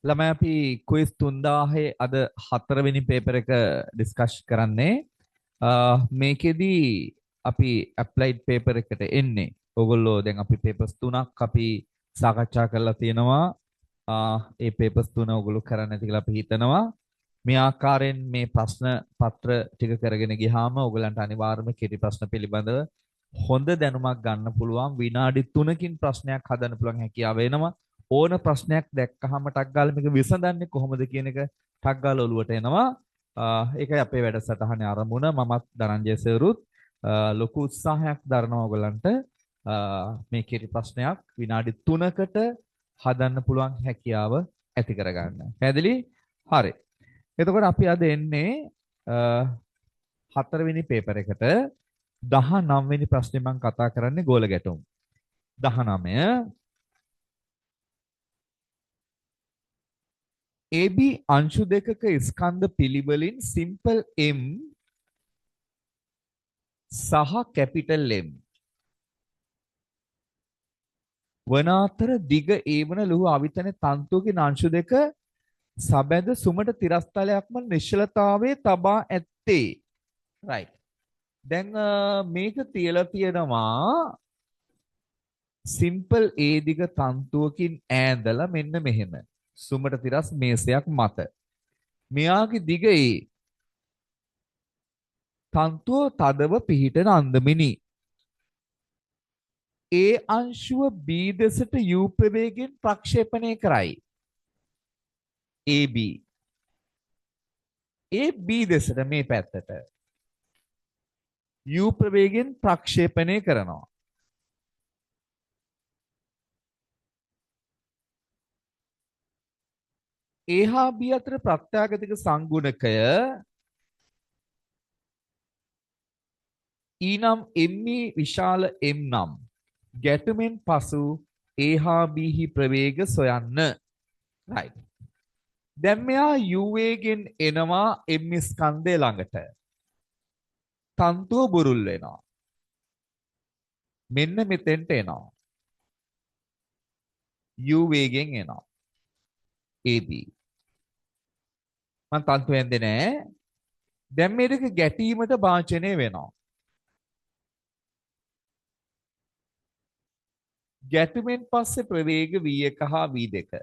ළමයි අපි ක්විස් 3000 අද 4 වෙනි පේපර් එක ඩිස්කස් කරන්නේ. මේකෙදි අපි ඇප්ලයිඩ් පේපර් එකට එන්නේ. ඔයගොල්ලෝ දැන් අපි පේපර්ස් 3ක් අපි සාකච්ඡා කරලා තියෙනවා. ඒ පේපර්ස් 3 ඔයගොල්ලෝ කරන්න ඇති කියලා අපි හිතනවා. මේ ආකාරයෙන් මේ ප්‍රශ්න පත්‍ර ටික කරගෙන ගියාම ඔයගලන්ට අනිවාර්යයෙන්ම කෙටි ප්‍රශ්න පිළිබඳව හොඳ දැනුමක් ගන්න පුළුවන්. විනාඩි 3කින් ප්‍රශ්නයක් හදන්න පුළුවන් හැකියාව වෙනවා. ඕන ප්‍රශ්නයක් දැක්කහම ටක් ගාලා මේක විසඳන්නේ කොහොමද කියන එක ටක් ගාලා ඔලුවට එනවා. ඒකයි අපේ වැඩසටහනේ ආරම්භුණ. මමත් දරංජය සර්රුත් ලොකු උත්සාහයක් දරනවා ඔයගලන්ට මේ කෙටි ප්‍රශ්නයක් විනාඩි 3කට හදන්න පුළුවන් හැකියාව ඇති කරගන්න. පැහැදිලි? හරි. එතකොට අපි අද එන්නේ 4 වෙනි පේපර් එකට 19 වෙනි ප්‍රශ්නේ මම කතා කරන්නේ ගෝල ගැටුම්. 19 AB අංශු දෙකක ස්කන්ධ පිළිවෙලින් සිම්පල් M සහ කැපිටල් M වන අතර දිග A වන ලොහු අවිතන තන්තුවකින් අංශු දෙක සබැඳ සුමට තිරස්තලයක්ම නිශ්චලතාවයේ තබා ඇත්තේ. right. දැන් මේක තියලා තියෙනවා සිම්පල් A දිග තන්තුවකින් ඈඳලා මෙන්න මෙහෙම. සුමට තිරස් මේසයක් මත. මෙයාගේ දිග A. තන්තුව තදව පිහිටන අන්දමිනි. A අංශුව B දෙසට U ප්‍රවේගයෙන් ප්‍රක්ෂේපණය කරයි. AB. A B දෙසට මේ පැත්තට U ප්‍රවේගයෙන් ප්‍රක්ෂේපණය කරනවා. A හා B අතර ප්‍රත්‍යාගතික සංගුණකය E නම් ME විශාල M නම් ගැටුමෙන් පසු A හා B හි ප්‍රවේග සොයන්න. right. දැන් මෙයා U වේගෙන් එනවා M ස්කන්ධය ළඟට. තන්තුව බුරුල් වෙනවා. මෙන්න මෙතෙන්ට එනවා. U වේගෙන් එනවා. AB. මම තන්තුව ඇන්දේ නෑ. දැන් මේ දෙක ගැටීමට භාජනය වෙනවා. ගැටුමෙන් පස්සේ ප්‍රවේග V1 හා V2.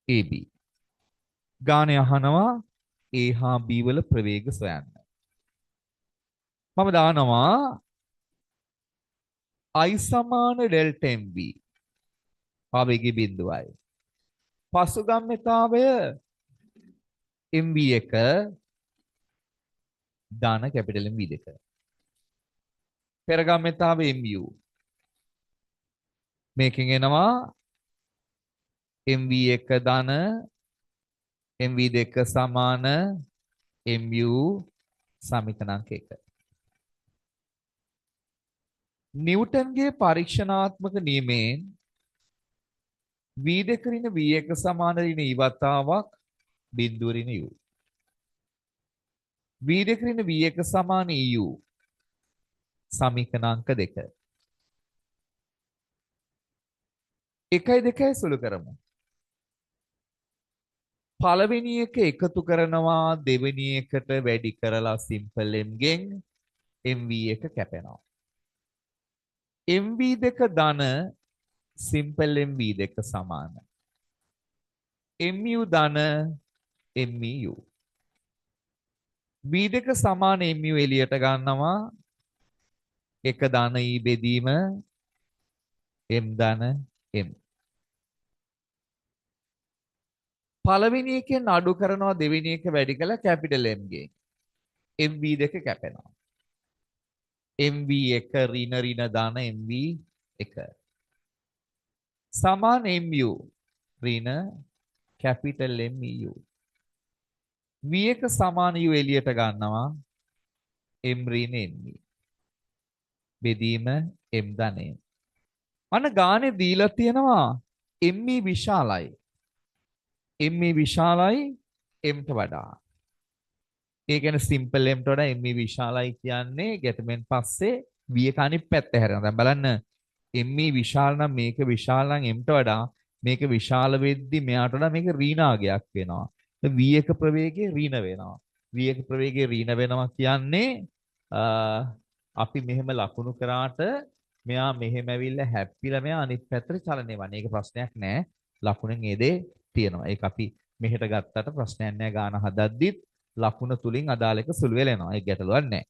AB. ගාණය අහනවා A හා B වල ප්‍රවේග සොයන්න. මම දානවා I සමාන ඩෙල්ටා MV. ආවේගී බිඳුවයි. පසුගම්‍යතාවය MV1 දාන කැපිටල් MV2. පෙරගම්‍යතාවය MU. මේකෙන් එනවා MV1 දාන MV2 සමාන MU සමීකරණක 1. නිව්ටන්ගේ පරීක්ෂණාත්මක නියමයෙන් V2 ඍණ V1 සමාන ඍණ ඊවතාවක් බිඳුව ඍණ U. V2 ඍණ V1 සමාන EU සමීකරණාංක 2. 1 2 සුළු කරමු. පළවෙනි එක එකතු කරනවා දෙවෙනි එකට වැඩි කරලා සිම්පල් M ගෙන් MV1 කැපෙනවා. MV2 ධන සිම්පල් MV2 සමාන. MU ධන MU. V2 සමාන MU එළියට ගන්නවා. එක ධන E බෙදීම M ධන M. පළවෙනි එකෙන් අඩු කරනවා දෙවෙනි එක වැඩි කළා කැපිටල් M ගෙන්. MV2 කැපෙනවා. MV1 ඍණ ඍණ දාන MV1 සමාන MU ඍණ කැපිටල් MU. V1 සමාන U එළියට ගන්නවා M ඍණ MV. බෙදීම M ධන M. අන්න ගානේ දීලා තියෙනවා ME විශාලයි. ME විශාලයි Mට වඩා. ඒ කියන්නේ සිම්පල් Mට වඩා ME විශාලයි කියන්නේ ගැටුමෙන් පස්සේ V එක අනිත් පැත්ත හැරෙනවා. දැන් බලන්න ME විශාල නම් මේක විශාල නම් Mට වඩා මේක විශාල වෙද්දි මෙයාට වඩා මේක ඍණාගයක් වෙනවා. V1 ප්‍රවේගයේ ඍණ වෙනවා. V1 ප්‍රවේගයේ ඍණ වෙනවා කියන්නේ අපි මෙහෙම ලකුණු කරාට මෙයා මෙහෙම ඇවිල්ලා හැප්පිලා මෙයා අනිත් පැත්තට චලනය වෙනවා. ඒක ප්‍රශ්නයක් නෑ. ලකුණෙන් ඒ දේ තියෙනවා. ඒක අපි මෙහෙට ගත්තට ප්‍රශ්නයක් නෑ. ගාන හදද්දිත් ලකුණ තුලින් අදාළ එක සුළු වෙලා එනවා. ඒක ගැටලුවක් නෑ.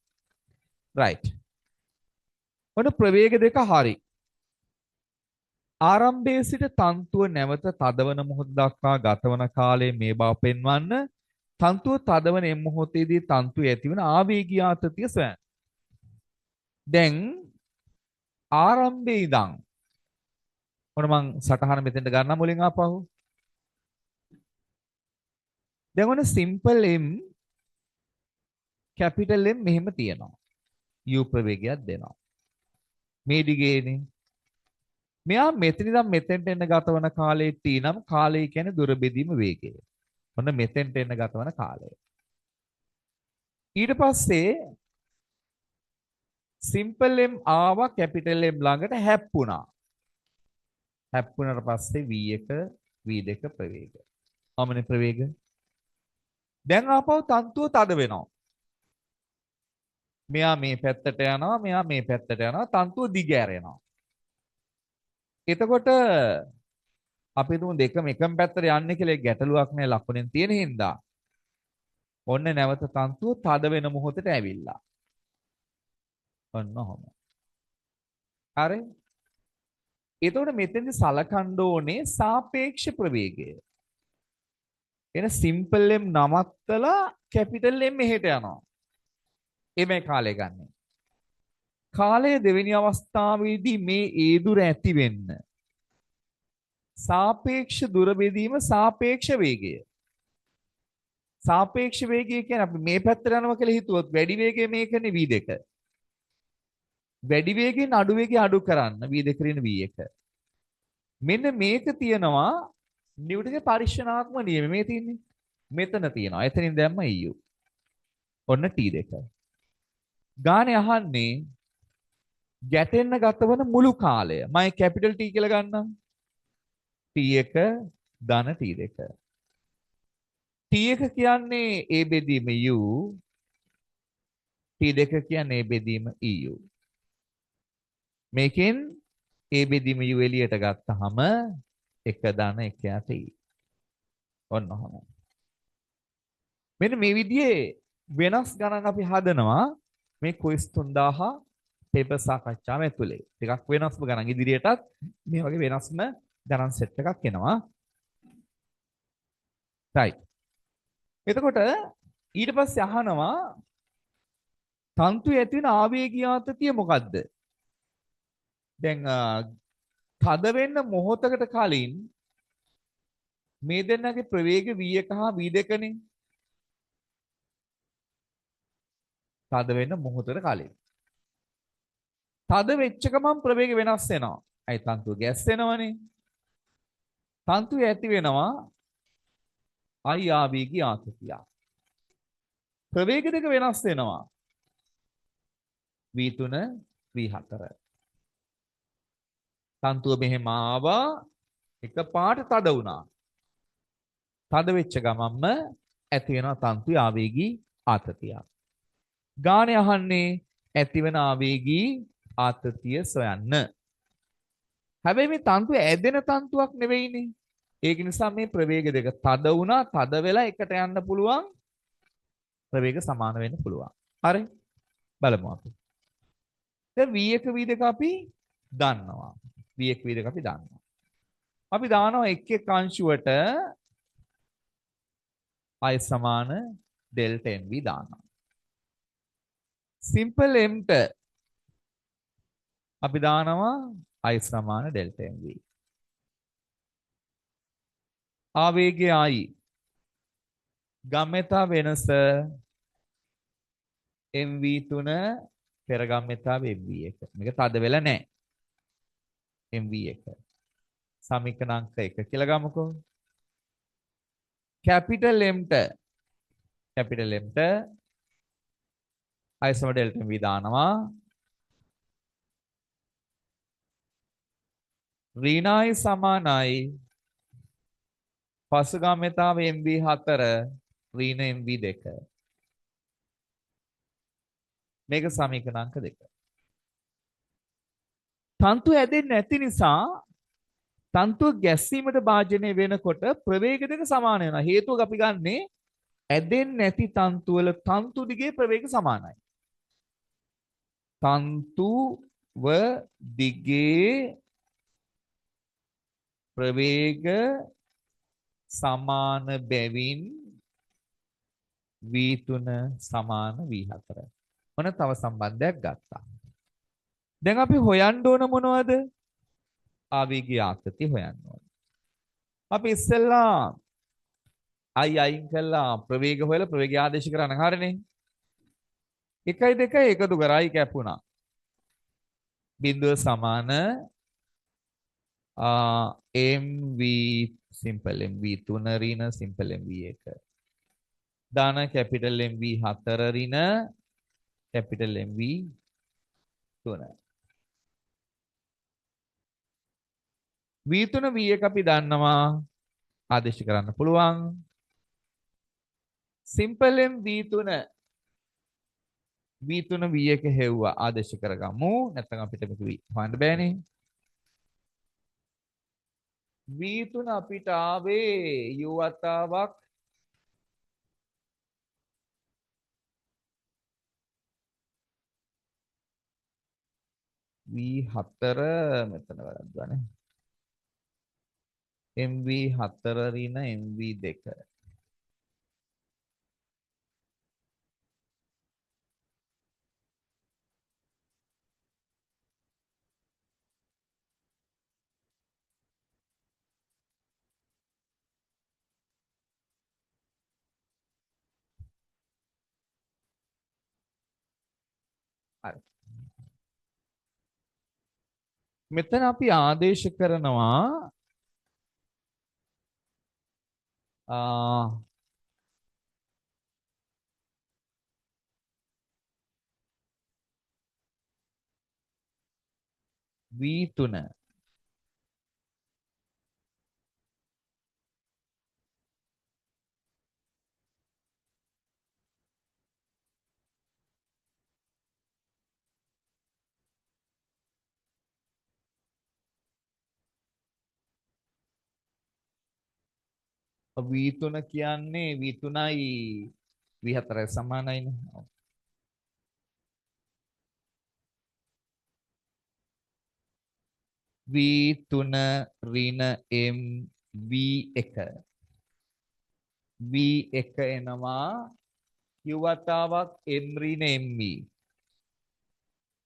right. ඔන්න ප්‍රවේග දෙක හරි. ආරම්භයේ සිට තන්තුව නැවත තදවන මොහොත දක්වා ගතවන කාලයේ මේ බව පෙන්වන්න තන්තුව තදවන මොහොතේදී තන්තුවේ ඇතිවන ආවේගීය ආතතිය සොයන්න. දැන් ආරම්භයේ ඉඳන් ඔන්න මං සටහන මෙතෙන්ට ගන්න මුලින් ආපහු. දැන් ඔන්න සිම්පල් M කැපිටල් M මෙහෙම තියෙනවා. U ප්‍රවේගයක් දෙනවා. මේ දිගේනේ. මෙයා මෙතන ඉඳන් මෙතෙන්ට එන්න ගතවන කාලයේ t නම් කාලය කියන්නේ දුර බෙදීම වේගය. ඔන්න මෙතෙන්ට එන්න ගතවන කාලය. ඊට පස්සේ සිම්පල් M ආවා කැපිටල් M ළඟට හැප්පුණා. හැප්පුණාට පස්සේ V1 V2 ප්‍රවේග. අමනේ ප්‍රවේග. දැන් ආපහු තන්තුව තද වෙනවා. මෙයා මේ පැත්තට යනවා, මෙයා මේ පැත්තට යනවා, තන්තුව දිග ඇරෙනවා. එතකොට අපි තුමු දෙකම එකම පැත්තට යන්නේ කියලා ගැටලුවක් නෑ ලකුණෙන් තියෙන හින්දා. ඔන්න නැවත තන්තුව තද වෙන මොහොතට ඇවිල්ලා. ඔන්න ඔහොම. හරි. එතකොට මෙතෙන්දි සලකන්න ඕනේ සාපේක්ෂ ප්‍රවේගය. එන සිම්පල් M නවත්තලා කැපිටල් M මෙහෙට යනවා. එමේ කාලය ගන්න. කාලය දෙවෙනි අවස්ථාවේදී මේ ඒ දුර ඇති වෙන්න. සාපේක්ෂ දුර බෙදීම සාපේක්ෂ වේගය. සාපේක්ෂ වේගය කියන්නේ අපි මේ පැත්තට යනවා කියලා හිතුවොත් වැඩි වේගය මේකනේ v2. වැඩි වේගයෙන් අඩු වේගය අඩු කරන්න v2 ඍණ v1. මෙන්න මේක තියෙනවා නිව්ටන්ගේ පරිශ්‍රණාත්මක නියමය මේ තියෙන්නේ. මෙතන තියෙනවා. එතනින් දැම්ම EU. ඔන්න t2. ගානේ අහන්නේ ගැටෙන්න ගතවන මුළු කාලය. මම කැපිටල් T කියලා ගන්නම්. T1 ධන T2. T1 කියන්නේ A බෙදීම U. T2 කියන්නේ A බෙදීම EU. මේකෙන් A බෙදීම U එළියට ගත්තාම 1 ධන 1 යට E. ඔන්න ඔහොම. මෙන්න මේ විදිහේ වෙනස් ගණන් අපි හදනවා මේ ක්විස් 3000 පේපර් සාකච්ඡාව ඇතුලේ. ටිකක් වෙනස්ම ගණන් ඉදිරියටත් මේ වගේ වෙනස්ම ගණන් සෙට් එකක් එනවා. right. එතකොට ඊට පස්සේ අහනවා තන්තුවේ ඇති වෙන ආවේගීය ආතතිය මොකද්ද? දැන් තද වෙන්න මොහොතකට කලින් මේ දෙන්නගේ ප්‍රවේග v1 හා v2 නේ. තද වෙන්න මොහොතකට කලින්. තද වෙච්ච ගමන් ප්‍රවේග වෙනස් වෙනවා. අයි තන්තුව ගැස් වෙනවනේ. තන්තුවේ ඇති වෙනවා අයි ආවේගී ආතතිය. ප්‍රවේග දෙක වෙනස් වෙනවා. V3 V4. තන්තුව මෙහෙම ආවා එකපාරට තද වුණා. තද වෙච්ච ගමන්ම ඇති වෙනවා තන්තුවේ ආවේගී ආතතිය. ගානේ අහන්නේ ඇති වෙන ආවේගී ආතතිය සොයන්න. හැබැයි මේ තන්තුව ඇදෙන තන්තුවක් නෙවෙයිනේ. ඒක නිසා මේ ප්‍රවේග දෙක තද වුණා, තද වෙලා එකට යන්න පුළුවන්. ප්‍රවේග සමාන වෙන්න පුළුවන්. හරි? බලමු අපි. දැන් V1 V2 අපි දන්නවා. V1 V2 අපි දන්නවා. අපි දානවා එක් එක් අංශුවට I සමාන ඩෙල්ටා NV දානවා. සිම්පල් M ට අපි දානවා I සමාන ඩෙල්ටා NV. ආවේගය I. ගම්‍යතා වෙනස MV3 පෙර ගම්‍යතාව MV1. මේක තද වෙලා නැහැ. MV1. සමීකරණ අංක 1 කියලා ගමුකෝ. කැපිටල් M ට I සම ඩෙල්ටා MV දානවා. ඍණ I සමානයි පසුගාමීතාව MV4 ඍණ MV2 මේක සමීකරණ අංක 2. තන්තු ඇදෙන්නේ නැති නිසා තන්තුව ගැස්සීමට භාජනය වෙනකොට ප්‍රවේග දෙක සමාන වෙනවා. හේතුව අපි ගන්නේ ඇදෙන්නේ නැති තන්තු වල තන්තු දිගේ ප්‍රවේග සමානයි. තන්තුව දිගේ ප්‍රවේග සමාන බැවින් V3 සමාන V4. මොන තව සම්බන්ධයක් ගත්තා. දැන් අපි හොයන්න ඕන මොනවද? ආවේගීය ආකෘති හොයන්න ඕන. අපි ඉස්සෙල්ලා අයින් කළා ප්‍රවේග හොයලා ප්‍රවේගය ආදේශ කරන්න හරිනේ. 1 2 එකතු කරයි කැපුණා. බිඳුව සමාන MV simple MV3 ඍණ simple MV1 දාන capital MV4 ඍණ capital MV3 V3 V1 අපි දන්නවා ආදේශ කරන්න පුළුවන් simple MV3 V3 V1 හෙව්වා ආදේශ කරගමු නැත්නම් අපිට මේක හොයන්න බෑනේ V3 අපිට ආවේ u වතාවක් V4 මෙතන වැරද්දුවානේ MV4 ඍණ MV2 හරි මෙතන අපි ආදේශ කරනවා V3 V3 කියන්නේ V3යි V4යි සමානයිනේ. V3 ඍණ M V1 V1 එනවා U වතාවක් M ඍණ MV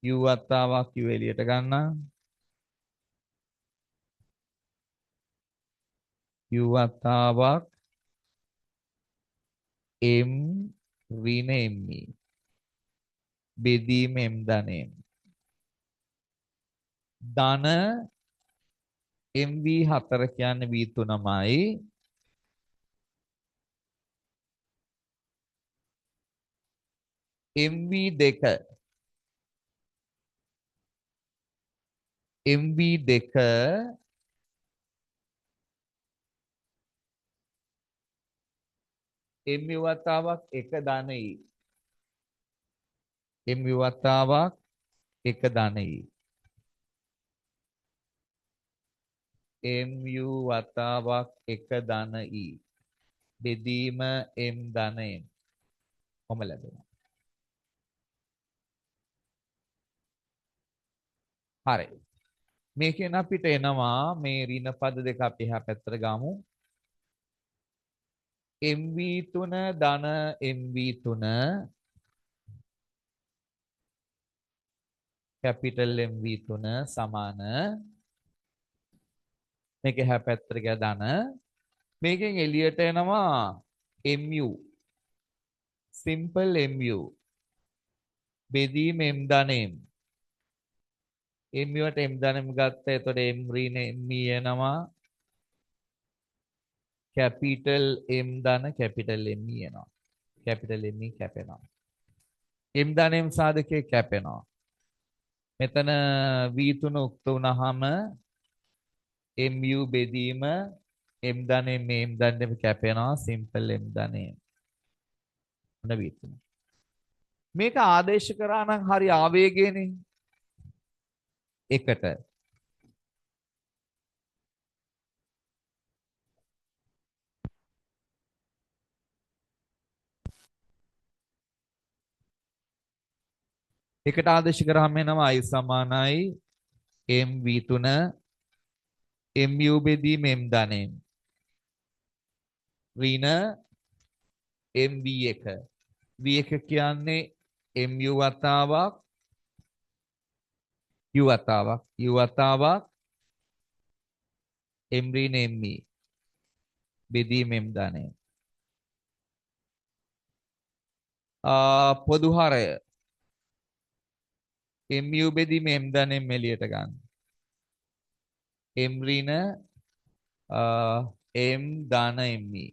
U වතාවක් U එළියට ගන්න U වතාවක් M ඍණ MV බෙදීම M ධන M ධන MV4 කියන්නේ V3මයි MV2 MV2 MV වතාවක් 1 ධන E MV වතාවක් 1 ධන E MU වතාවක් 1 ධන E බෙදීම M ධන M කොහොම ලැබෙනවා හරි මේකෙන් අපිට එනවා මේ ඍණ පද දෙක අපි එහා පැත්තට ගමු MV3 ධන MV3 capital MV3 සමාන මේක එහා පැත්තට ගියා ධන මේකෙන් එළියට එනවා MU simple MU බෙදීම M ධන M MU වට M ධන M ගත්තා එතකොට M ඍණ M එනවා capital M ධන capital M එනවා capital M කැපෙනවා M ධන M සාධකයේ කැපෙනවා මෙතන V3 උක්ත වුණාම MU බෙදීම m ධනෙන් මේ m ධනෙම කැපෙනවා සිම්පල් m ධනෙන් මොන විදිහට මේක ආදේශ කරා නම් හරි ආවේගයනේ එකට එකට ආදේශ කරාම එනවා i සමානයි mv3 mu බෙදීම m ධනෙන් ඍණ mv1 v1 කියන්නේ mu වතාවක් u වතාවක් u වතාවක් m ඍණ me බෙදීම m ධනෙන් පොදු හරය mu බෙදීම m ධනෙන් එළියට ගන්න m ඍණ m ධන me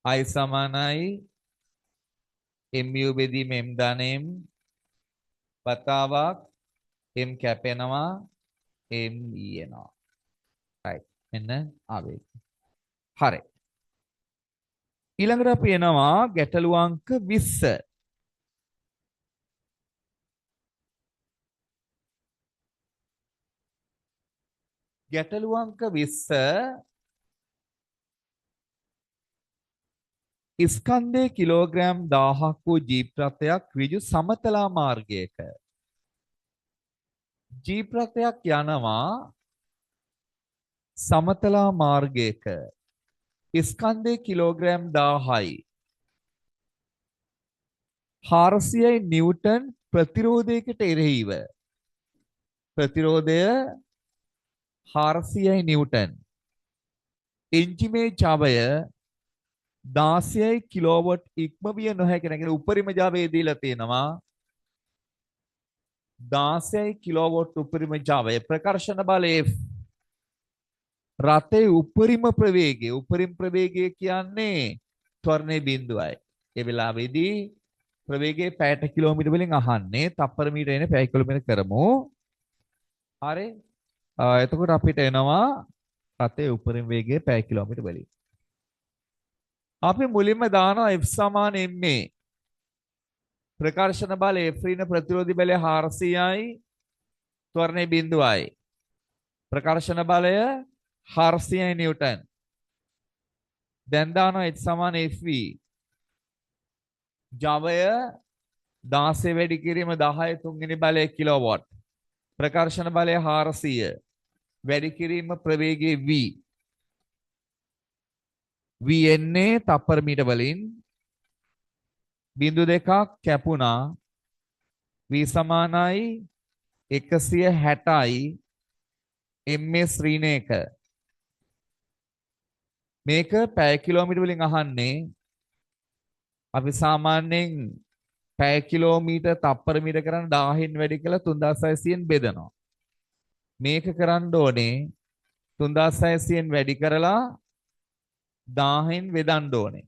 i සමානයි mu බෙදීම m ධනෙන් වතාවක් m කැපෙනවා m එනවා right මෙන්න ආවේග හරි ඊළඟට අපි එනවා ගැටළු අංක 20 ගැටළු අංක 20 ස්කන්ධයේ කිලෝග්‍රෑම් 1000ක් වූ ජීප් රථයක් ඍජු සමතලා මාර්ගයක ජීප් රථයක් යනවා සමතලා මාර්ගයක ස්කන්ධයේ කිලෝග්‍රෑම් 1000යි 400යි නිව්ටන් ප්‍රතිරෝධයකට එරෙහිව ප්‍රතිරෝධය 400යි නිව්ටන් එන්ජිමේ ජවය 16යි කිලෝවොට් ඉක්මවිය නොහැකි නැගෙන උපරිම ජවය දීලා තියෙනවා 16යි කිලෝවොට් උපරිම ජවය ප්‍රකර්ෂණ බලය F රථයේ උපරිම ප්‍රවේගය කියන්නේ ත්වරණයේ බිඳුවයි ඒ වෙලාවේදී ප්‍රවේගයේ පැයට කිලෝමීටර වලින් අහන්නේ තප්පර මීටර එන පැය කිලෝමීටර කරමු හරි එතකොට අපිට එනවා රථයේ උපරිම වේගය පැය කිලෝමීටර වලින් අපි මුලින්ම දානවා F සමාන ma ප්‍රකර්ෂණ බලය F ඍණ ප්‍රතිරෝධී බලය 400යි ත්වරණයේ බිඳුවයි ප්‍රකර්ෂණ බලය 400යි නිව්ටන් දැන් දානවා H සමාන FV ජවය 16 වැඩි කිරීම 10 තුන්වෙනි බලය කිලෝවොට් ප්‍රකර්ෂණ බලය 400 වැඩි කිරීම ප්‍රවේගය V V එන්නේ තප්පර මීටර වලින් බිඳු දෙකක් කැපුණා V සමානයි 160යි ms ඍණ 1 මේක පැය කිලෝමීටර වලින් අහන්නේ අපි සාමාන්‍යයෙන් පැය කිලෝමීටර තප්පර මීටර කරන් 1000න් වැඩි කියලා 3600න් බෙදනවා මේක කරන්න ඕනේ 3600න් වැඩි කරලා 1000න් බෙදන්න ඕනේ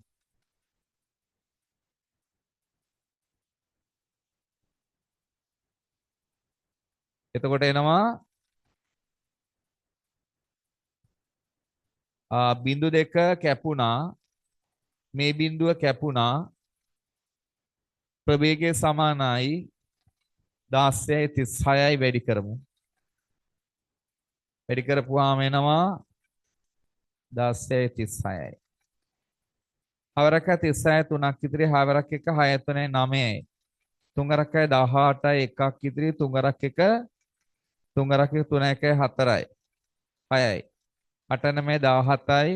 එතකොට එනවා බිඳු දෙක කැපුණා මේ බිඳුව කැපුණා ප්‍රවේගය සමානයි 1636යි වැඩි කරමු වැඩි කරපුවාම එනවා 1636යි හවරක 36 තුනක් ඉදිරි හවරක් එක 6 3 9යි තුන්වරක් 18යි එකක් ඉදිරි තුන්වරක් එක තුන්වරක් 3 1 4යි 6යි 8 9 17යි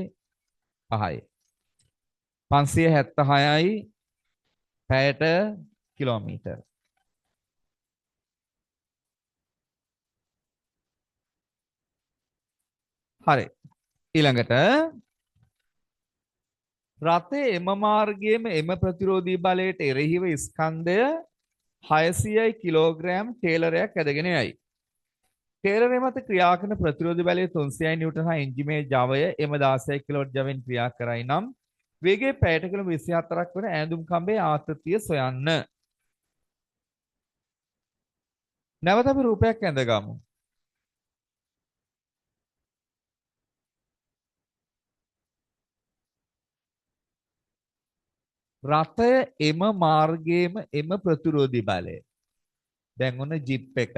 5යි 576යි පැයට කිලෝමීටර් හරි ඊළඟට රථයේ එම මාර්ගයේම එම ප්‍රතිරෝධී බලයට එරෙහිව ස්කන්ධය 600යි කිලෝග්‍රෑම් ටේලරයක් ඇදගෙන යයි. ටේලරේ මත ක්‍රියා කරන ප්‍රතිරෝධී බලය 300යි නිව්ටන් හා එන්ජිමේ ජවය එම 16 කිලෝවොට් ජවයෙන් ක්‍රියා කරයි නම් වේගය පැයට කිලෝමීටර් 24ක් වන ඈඳුම් කම්බයේ ආතතිය සොයන්න. නැවත අපි රූපයක් ඇඳගමු. රථය එම මාර්ගයේම එම ප්‍රතිරෝධී බලය. දැන් ඔන්න ජිප් එක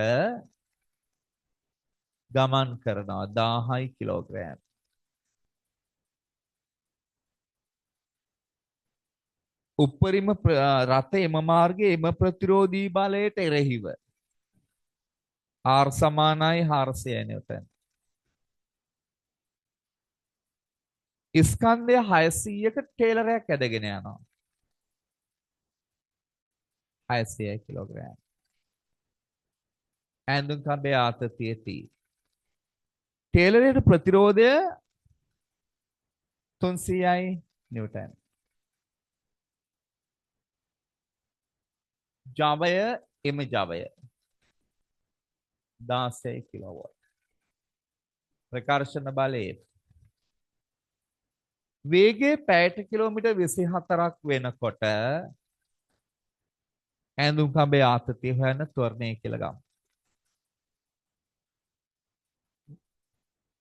ගමන් කරනවා 1000 කිලෝග්‍රෑම්. උපරිම රථ එම මාර්ගයේ එම ප්‍රතිරෝධී බලයට එරෙහිව R සමානයි 400 නිව්ටන්. ස්කන්ධය 600ක ටේලරයක් ඇදගෙන යනවා. 600 කිලෝග්‍රෑම්. ඇඳුම් කඹේ ආතතිය T. ටේලරයට ප්‍රතිරෝධය 300යි නිව්ටන්. ජවය එම ජවය 16 කිලෝවොට්. ප්‍රකර්ෂණ බලය වේගය පැයට කිලෝමීටර් 24ක් වෙනකොට ඇඳුම් කඹේ ආතතිය හොයන්න ත්වරණය කියලා ගමු.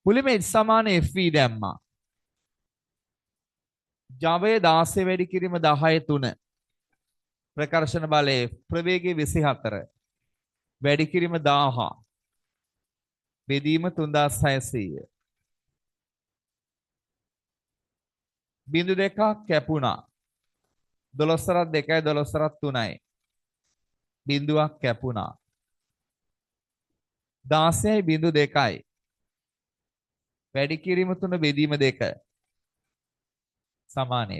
මුලින්ම H සමාන FV දැම්මා. ජවය 16 වැඩි කිරීම 10 3. ප්‍රකර්ෂණ බලයේ ප්‍රවේගය 24 වැඩි කිරීම 1000 බෙදීම 3600. බිඳු දෙකක් කැපුණා. 12 2යි 12 3යි. බිඳුවක් කැපුණා. 16යි බිඳු 2යි. වැඩි කිරීම 3 බෙදීම 2 සමානයි.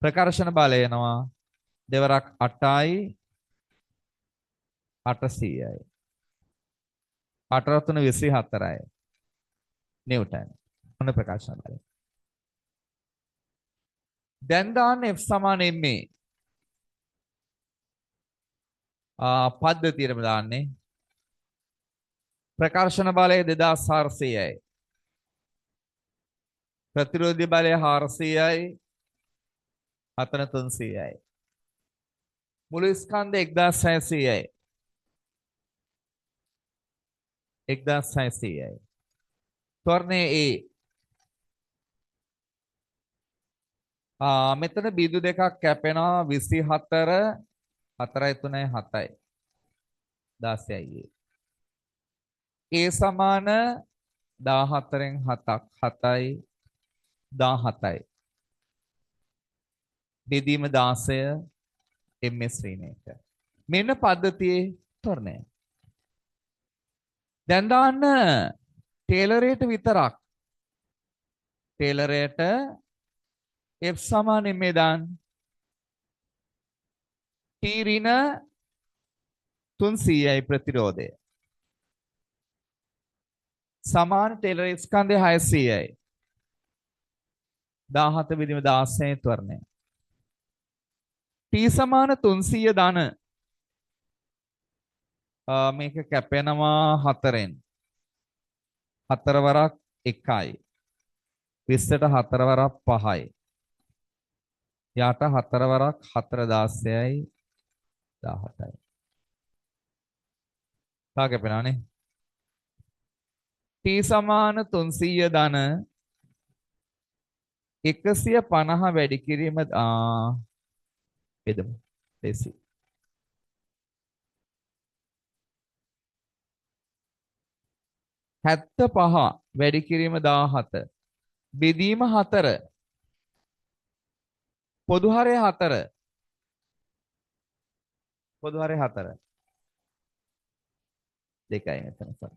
ප්‍රකර්ෂණ බලය එනවා දෙවරක් 8යි 800යි. 8 3 24යි නිව්ටන්. මොන ප්‍රකර්ෂණ බලය. දැන් දාන්න F සමාන ma. පද්ධතියටම දාන්නේ. ප්‍රකර්ෂණ බලය 2400යි. ප්‍රතිරෝධී බලය 400යි. අතන 300යි. මුළු ස්කන්ධය 1600යි. 1600යි. ත්වරණයේ මෙතන බිඳු දෙකක් කැපෙනවා 24 4යි 3යි 7යි 16යි. A සමාන 14න් 7ක් 7යි 17යි. බෙදීම 16 ms ශ්‍රේණියක. මෙන්න පද්ධතියේ ත්වරණය. දැන් දාන්න ටේලරයට විතරක්. ටේලරයට F සමාන මේ දාන්න. T ඍණ 300යි ප්‍රතිරෝධය. සමාන ටේලර ස්කන්ධය 600යි. 17 බෙදීම 16 ත්වරණය. T සමාන 300 ධන මේක කැපෙනවා 4ෙන්. 4 වරක් 1යි. 20ට 4 වරක් 5යි. යට 4 වරක් 4 16යි 17යි. තා කැපෙනවානේ. T සමාන 300 ධන 150 වැඩි කිරීම බෙදමු. ලේසි. 75 වැඩි කිරීම 17 බෙදීම 4 පොදු හරය 4 පොදු හරය 4 දෙකයි මෙතන සම.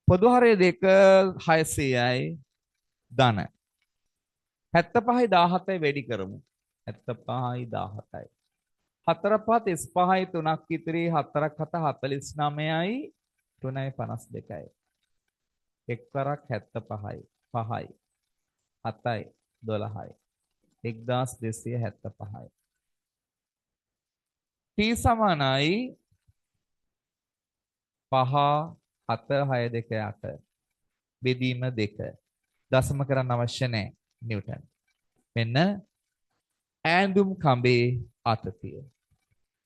පොදු හරය 2 600යි ධන 75යි 17යි වැඩි කරමු. 75යි 17යි 4 5 35යි 3ක් ඉතිරි 4ක් 7 49යි 3යි 52යි. එක්වරක් 75යි 5යි 7යි 12යි 1275යි. t සමානයි 5 7 6 2 8 බෙදීම 2 දශම කරන්න අවශ්‍ය නැහැ නිව්ටන්. මෙන්න ඈඳුම් කඹේ ආතතිය.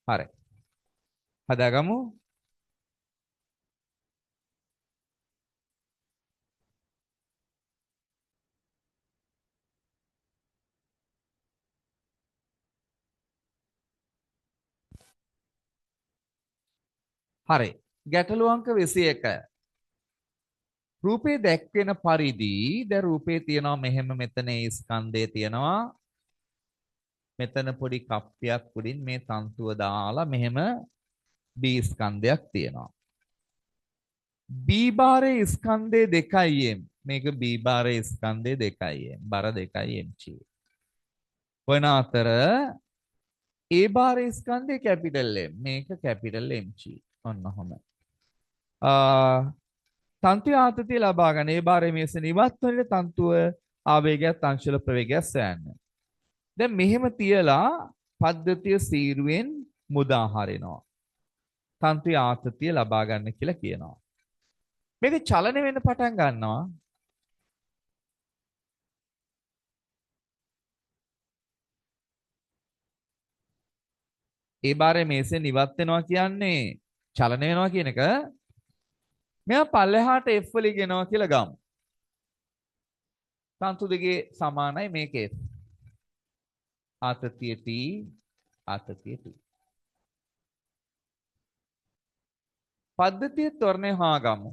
හරි. හදාගමු. හරි. ගැටලු අංක 21. රූපේ දැක්වෙන පරිදි දැන් රූපේ තියෙනවා මෙහෙම මෙතන ඒ ස්කන්ධය තියෙනවා. මෙතන පොඩි කප්පියක් උඩින් මේ තන්තුව දාලා මෙහෙම B ස්කන්ධයක් තියෙනවා. B බාරේ ස්කන්ධේ 2m. මේක B බාරේ ස්කන්ධේ 2m. බර 2mg. වන අතර A බාරේ ස්කන්ධේ කැපිටල් M. මේක කැපිටල් mg. ඔන්න ඔහම. තන්තු ආතතිය ලබා ගන්න A බාරේ මේස නිවත් වෙන තන්තුව ආවේගයත් අංශවල ප්‍රවේගයක් සොයන්න. දැන් මෙහෙම තියලා පද්ධතිය සීරුවෙන් මුදා හරිනවා. තන්තු ආතතිය ලබා ගන්න කියලා කියනවා. මේක චලන වෙන්න පටන් ගන්නවා. ඒ බාරේ මේසෙන් ඉවත් වෙනවා කියන්නේ චලන වෙනවා කියන එක. මෙයා පල්ලෙහාට F වල ගෙනවා කියලා ගමු. තන්තු දෙකේ සමානයි මේක F. ආතතිය T ආතතිය T. පද්ධතිය තොරණේ හා ගමු.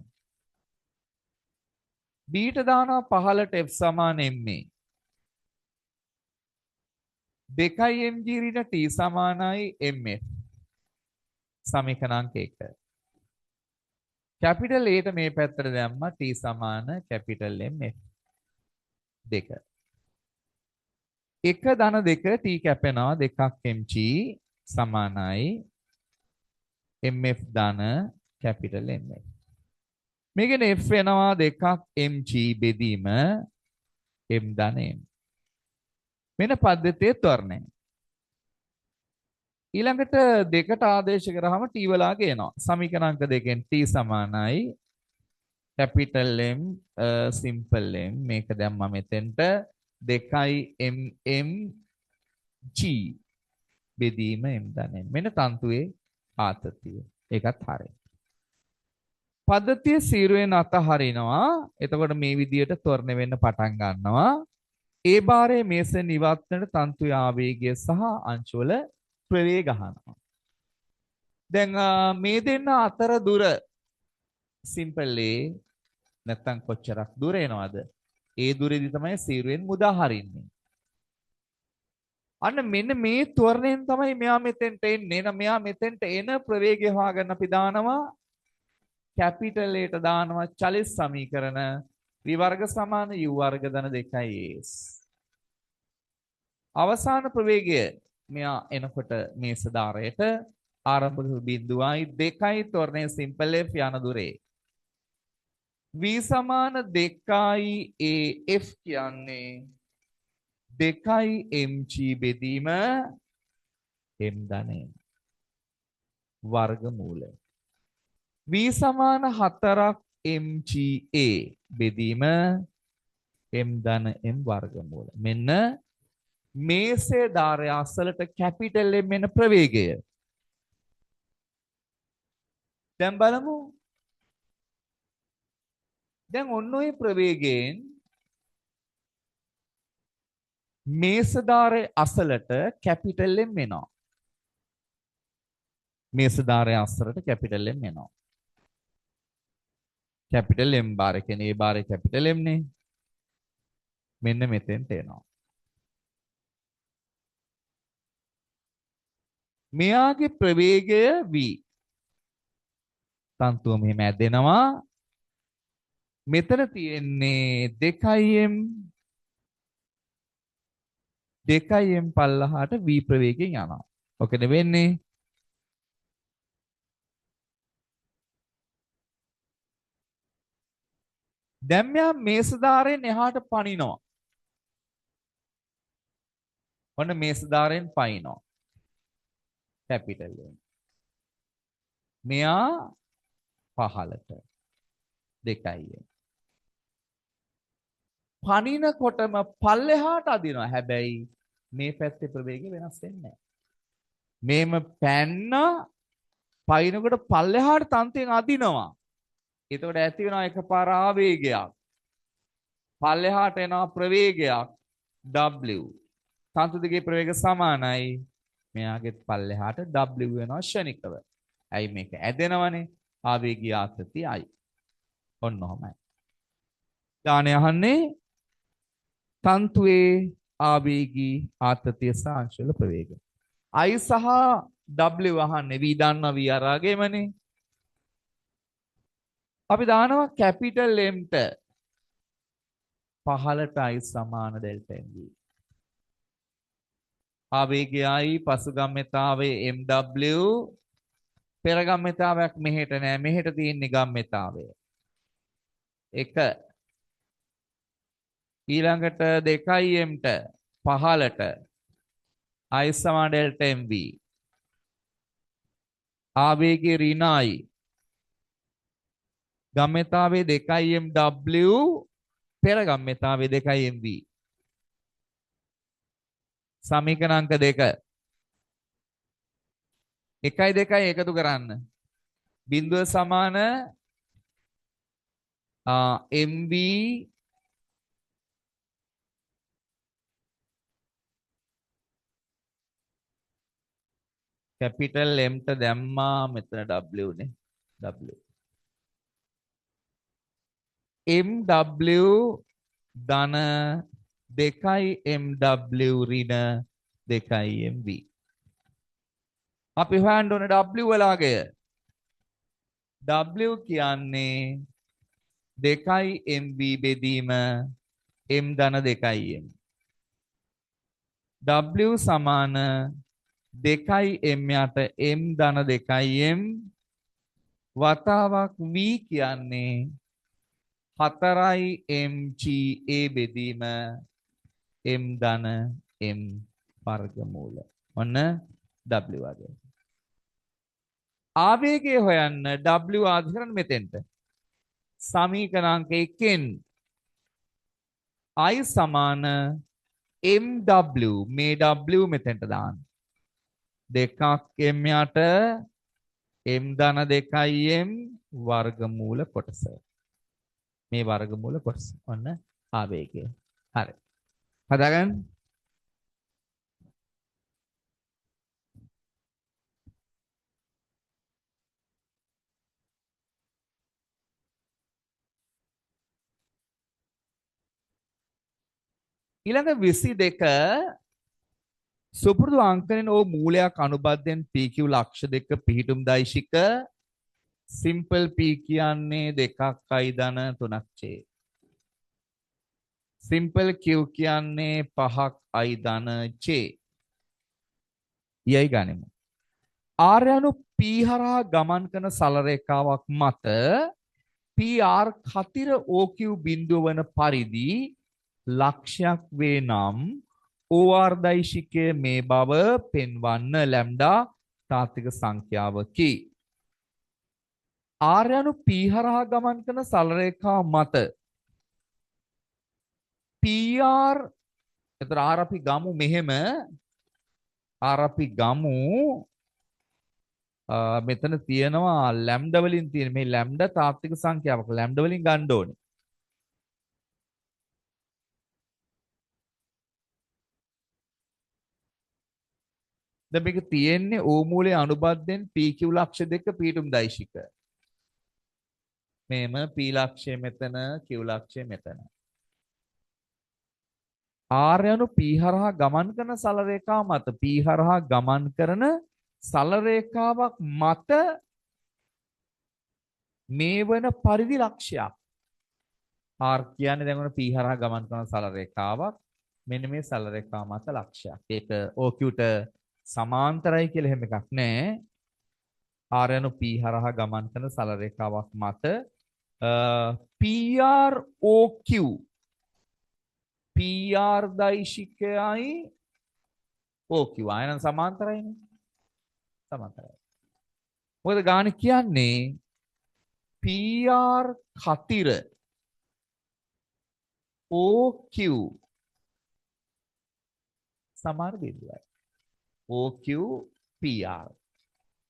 B ට දානවා 15ට F සමාන MA. 2mg ඍණ T සමානයි MF. සමීකරණාංක 1. කැපිටල් A ට මේ පැත්තට දැම්මා T සමාන කැපිටල් MF 2. 1 ධන 2 T කැපෙනවා 2ක් mg සමානයි MF ධන කැපිටල් MF. මේකෙන් F වෙනවා 2ක් mg බෙදීම m ධන m. මෙන්න පද්ධතියේ තොරණය. ඊළඟට දෙකට ආදේශ කරාම t වලා ගේනවා. සමීකරණාංක දෙකෙන් t සමානයි කැපිටල් M සිම්පල් M මේක දැම්මා මෙතෙන්ට 2mm g බෙදීම m ධන m. මෙන්න තන්තුවේ ආතතිය. ඒකත් හරියි. පද්ධතිය සීරුවෙන් අතහරිනවා. එතකොට මේ විදියට තොරණ වෙන්න පටන් ගන්නවා. ඒ බාරයේ මේසෙන් ඉවත් වෙන තන්තු ආවේගය සහ අංශවල ප්‍රවේග ගන්නවා. දැන් මේ දෙන්න අතර දුර සිම්පල් A නැත්තම් කොච්චරක් දුර එනවද? ඒ දුරේදී තමයි සීරුවෙන් මුදා හරින්නේ. අන්න මෙන්න මේ තොරණයෙන් තමයි මෙයා මෙතෙන්ට එන්නේ. එහෙනම් මෙයා මෙතෙන්ට එන ප්‍රවේගය හොයාගන්න අපි දානවා කැපිටල් A ට දානවා චලිත සමීකරණ v වර්ග සමාන u වර්ග ධන 2as. අවසාන ප්‍රවේගය මෙයා එනකොට මේස ධාරයට ආරම්භක බිඳුවයි 2යි තොරණේ සිම්පල් f යන දුරේ v සමාන 2යි af කියන්නේ 2යි mg බෙදීම m ධන m වර්ගමූල v සමාන 4ක් mga බෙදීම m ධන m වර්ගමූල. මෙන්න මේසේ ධාරය අසලට කැපිටල් M එන ප්‍රවේගය. දැන් බලමු. දැන් ඔන්න ඔය ප්‍රවේගයෙන් මේස ධාරය අසලට කැපිටල් M එනවා. මේස ධාරය අසලට කැපිටල් M එනවා. කැපිටල් M බාර කියන්නේ ඒ බාරේ කැපිටල් M නේ. මෙන්න මෙතෙන්ට එනවා. මෙයාගේ ප්‍රවේගය v. තන්තුව මෙහෙම ඇදෙනවා. මෙතන තියෙන්නේ 2m 2m පල්ලහාට v ප්‍රවේගයෙන් යනවා. ඔකද වෙන්නේ? දැන් මෙයා මේස ධාරයෙන් එහාට පනිනවා. ඔන්න මේස ධාරයෙන් පනිනවා. capital M. මෙයා පහළට 2යි. පනිනකොටම පල්ලෙහාට අදිනවා. හැබැයි මේ පැත්තේ ප්‍රවේගය වෙනස් වෙන්නේ නැහැ. මේම පැන්න පයින්කොට පල්ලෙහාට තන්තෙන් අදිනවා. එතකොට ඇති වෙනවා එකපාර ආවේගයක්. පල්ලෙහාට එනවා ප්‍රවේගයක් W. තන්තු දෙකේ ප්‍රවේග සමානයි. මෙයාගෙත් පල්ලෙහාට W වෙනවා ක්ෂණිකව. ඇයි මේක ඇදෙනවනේ ආවේගී ආතතිය I. ඔන්න ඔහමයි. ඥානය අහන්නේ තන්තුවේ ආවේගී ආතතිය සහ අංශවල ප්‍රවේග. I සහ W අහන්නේ වී දන්නවා වී අරාගෙමනේ. අපි දානවා කැපිටල් M ට පහළට I සමාන ඩෙල්ටා MV. ආවේගයයි පසුගම්‍යතාවයේ MW පෙරගම්‍යතාවයක් මෙහෙට නෑ. මෙහෙට තියෙන්නේ ගම්‍යතාවය. 1 ඊළඟට 2M ට පහළට I සමාන ඩෙල්ටා MV. ආවේගයේ ඍණයි. ගම්‍යතාවයේ 2MW පෙරගම්‍යතාවයේ 2MV. සමීකරණ අංක 2 1යි 2යි එකතු කරන්න. බිඳුව සමාන MV කැපිටල් M ට දැම්මා මෙතන W නේ. W MW ධන 2යි MW ඍණ 2යි MV. අපි හොයන්න ඕනේ W වලාගය. W කියන්නේ 2යි MV බෙදීම M ධන 2යි M. W සමාන 2යි M යට M ධන 2යි M වතාවක් V කියන්නේ 4යි MGA බෙදීම M ධන M වර්ගමූල. ඔන්න W වගේ. ආවේගය හොයන්න W ආදි කරන්න මෙතෙන්ට. සමීකරණ අංක 1න් I සමාන MW මේ W මෙතෙන්ට දාන්න. 2ක් M යට M ධන 2යි M වර්ගමූල කොටස. මේ වර්ගමූල කොටස. ඔන්න ආවේගය. හරි. හදාගන්න. ඊළඟ 22 සුපුරුදු අංකනෙන් ඕ මූලයක් අනුබද්ධයෙන් PQ ලක්ෂ දෙක පිහිටුම් දෛශික සිම්පල් P කියන්නේ 2යි ධන 3ක් ඡේ. සිම්පල් Q කියන්නේ 5යි ධන ඡේ. යයි ගනිමු. R යනු P හරහා ගමන් කරන සල රේඛාවක් මත PR කතිර OQ බිඳුව වන පරිදි ලක්ෂයක් වේ නම් OR දෛශිකය මේ බව පෙන්වන්න ලැම්ඩා තාත්වික සංඛ්‍යාවකි. R යනු P හරහා ගමන් කරන සල රේඛාව මත PR එතන R අපි ගමු මෙහෙම R අපි ගමු මෙතන තියෙනවා ලැම්ඩා වලින් තියෙන මේ ලැම්ඩා තාත්වික සංඛ්‍යාවක් ලැම්ඩා වලින් ගන්න ඕනේ. දැන් මේක තියෙන්නේ O මූලයේ අනුබද්ධයෙන් PQ ලක්ෂ දෙක පිහිටුම් දෛශික. මේම P ලක්ෂය මෙතන Q ලක්ෂය මෙතන. R යනු P හරහා ගමන් කරන සල රේඛාව මත P හරහා ගමන් කරන සල රේඛාවක් මත මේ වන පරිදි ලක්ෂයක්. R කියන්නේ දැන් P හරහා ගමන් කරන සල රේඛාවක් මෙන්න මේ සල රේඛාව මත ලක්ෂයක්. ඒක OQ ට සමාන්තරයි කියලා එහෙම එකක් නැහැ. R යනු P හරහා ගමන් කරන සල රේඛාවක් මත PR OQ PR දෛශිකයයි OQ ආයන සමාන්තරයිනේ. සමාන්තරයි. මොකද ගාන කියන්නේ PR කතිර OQ සමාන බිඳුවයි. OQ PR.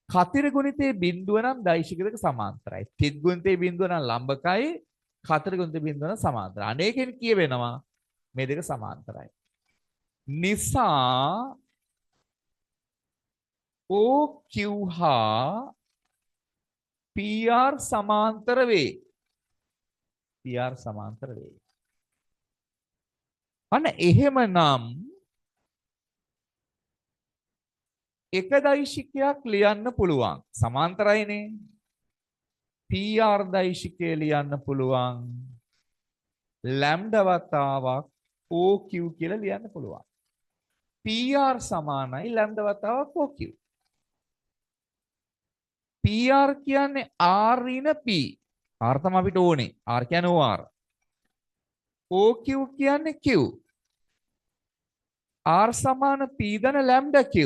කතිර ගුණිතයේ බිඳුව නම් දෛශික දෙක සමාන්තරයි. තිත් ගුණිතයේ බිඳුව නම් ලම්බකයි. කතිර ගුණිතයේ බිඳුව නම් සමාන්තරයි. අනේකෙන් කියවෙනවා මේ දෙක සමාන්තරයි. නිසා OQ හා PR සමාන්තර වේ. PR සමාන්තර වේ. අන්න එහෙමනම් එක දෛශිකයක් ලියන්න පුළුවන්. සමාන්තරයිනේ. PR දෛශිකය ලියන්න පුළුවන්. ලැම්ඩා වතාවක් OQ කියලා ලියන්න පුළුවන්. PR සමානයි ලැම්ඩා වතාවක් OQ. PR කියන්නේ R ඍණ P. R තමයි අපිට ඕනේ. R කියන්නේ OR. OQ කියන්නේ Q. R සමාන P ධන ලැම්ඩා Q.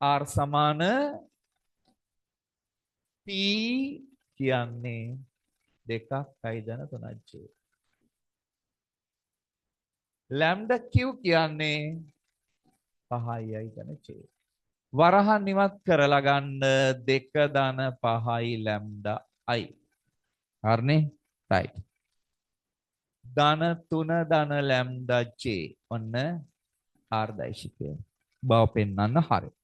R සමාන P කියන්නේ 2යි ධන 3යි. ලැම්ඩා Q කියන්නේ 5යි ධන 6. වරහන් ඉවත් කරලා ගන්න 2 ධන 5යි ලැම්ඩා I. හරිනේ? right. ධන 3 ධන ලැම්ඩා J. ඔන්න R දෛශිකය. බව පෙන්වන්න හරියි.